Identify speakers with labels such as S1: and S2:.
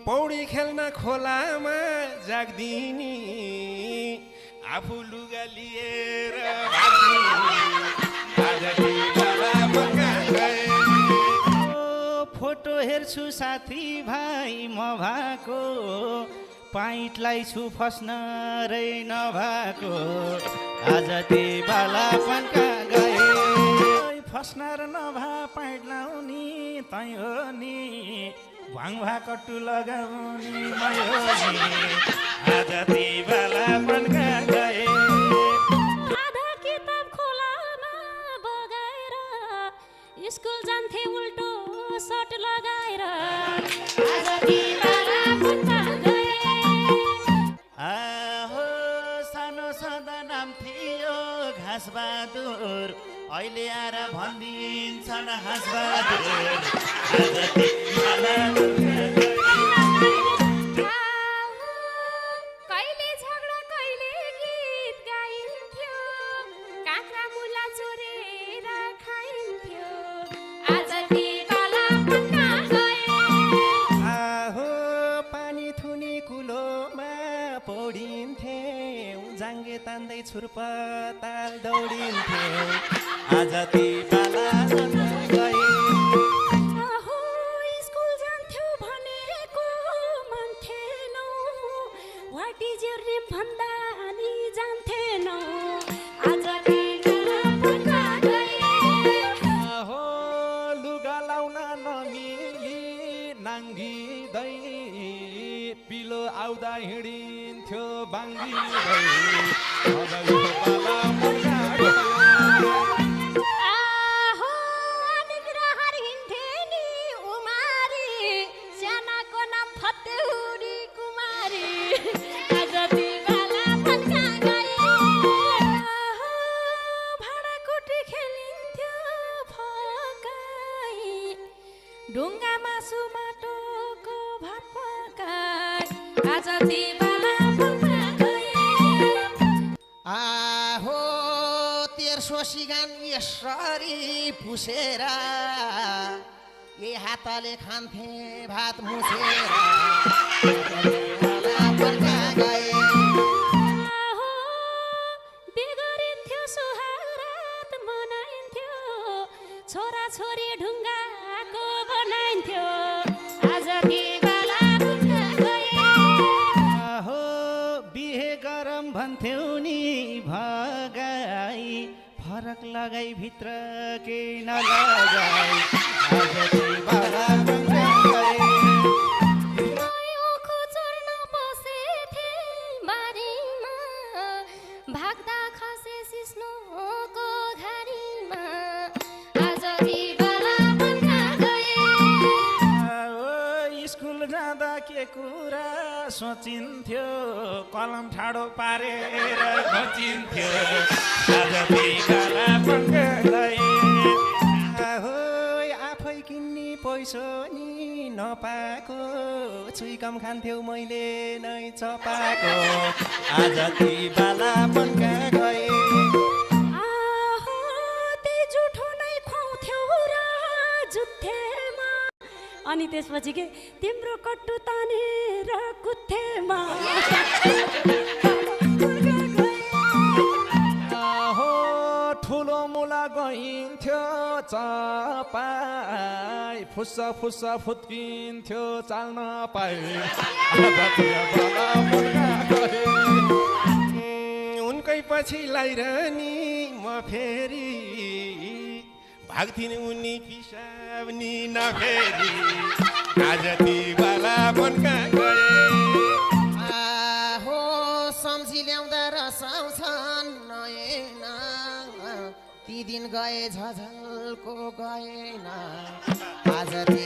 S1: पौडी खेल्न खोलामा जाग्दिनी आफू लुगा लिएर
S2: फोटो हेर्छु साथी भाइ म भएको पाइटलाई छु फस्न रै नभएको आज ती बालापनका गए फस्न र नभा पाइट लाउने तै हो नि भाङ भाकट्टु लगाउने मै हो नि आज ती बालापनका गए
S3: आधा किताब खोलामा बगाएर स्कुल जान्थे उल्टो सर्ट लगाएर आज ती बालापनका गए
S2: आहो सानो सदा नाम थियो घाँस बहादुर अहिले आएर भनिदिन्छन् हाँस बहादुर आज ती
S3: कहिले झगडा कहिले गीत गाइन्थ्यो काँक्रा मुला चोरेर खाइन्थ्यो आज ती बालापनका गए
S1: आहो पानी थुनी कुलोमा पौडिन्थे जाङ्गे तान्दै छुर्पताल दौडिन्थे आज ती बालापनका गए
S3: आहो स्कुल जान्थ्यो भनेको मान्थेनौ व्हाट इज योर नेम भन्दा नि जान्थेनौ आज ती बालापनका गए
S1: आहो लुगा लाउन नमिली नाङ्गिँदै पिलो आउँदा हिँडिन्थ्यो बाङ्गिँदै अब यो बालापनका गए
S3: आहो निग्रहर हिँड्थे नि उमारी सानाको नाम फतेउरी कुमारी आज ती बालापनका गए आहो भाँडाकुटी खेलिन्थ्यो फकाई ढुङ्गा मासु माटोको भात पकाई आज ती बालापनका गए
S4: आहो तेर्सो सिगान यसरी पुसेर यही हातले खान्थे भात मुसेर बालापनका गए
S3: आहो बिगरिन्थ्यो सुहारात मनाइन्थ्यो छोरा छोरी ढुङ्गाको बनाइन्थ्यो आज ती बालापनका गए
S2: आहो बिहे गरम भन्थ्यौ नि भगाई फरक लगाई भित्र केही नलगाई आज ती बालापनका गए
S3: ओखो चढ्न बसेथे बारीमा भाग्दा खसे सिस्नोको घारीमा आज ती बालापनका गए
S2: स्कुल जाँदा के कुरा सोचिन्थ्यो कलम ठाडो पारेर घोचिन्थ्यो आज ती बालापनका गए
S1: आहो आफै किन्ने पैसो नि नपाएको छुइकम खान्थ्यौ मैले नै चपाएको
S2: आज ती बालापनका गए
S3: आहो त्यही जुठो नै खुवाउँथ्यौ र जुत्थेमा अनि त्यसपछि के तिम्रो कट्टु तानेर कुथेमा
S1: आहो ठुलो मुला गइन्थ्यो चपाई फुस्सा फुस्सा फुत्किन्थ्यो चाल्न पाइ उनकै पछि लाइरहनी म फेरि भाग्थिन उनी पिसाब नि नफेरि आज ती बालापनका गए
S4: आहो सम्झी ल्याउँदा रसाउँछन् नयन ती दिन गए झझलको गएन आज ती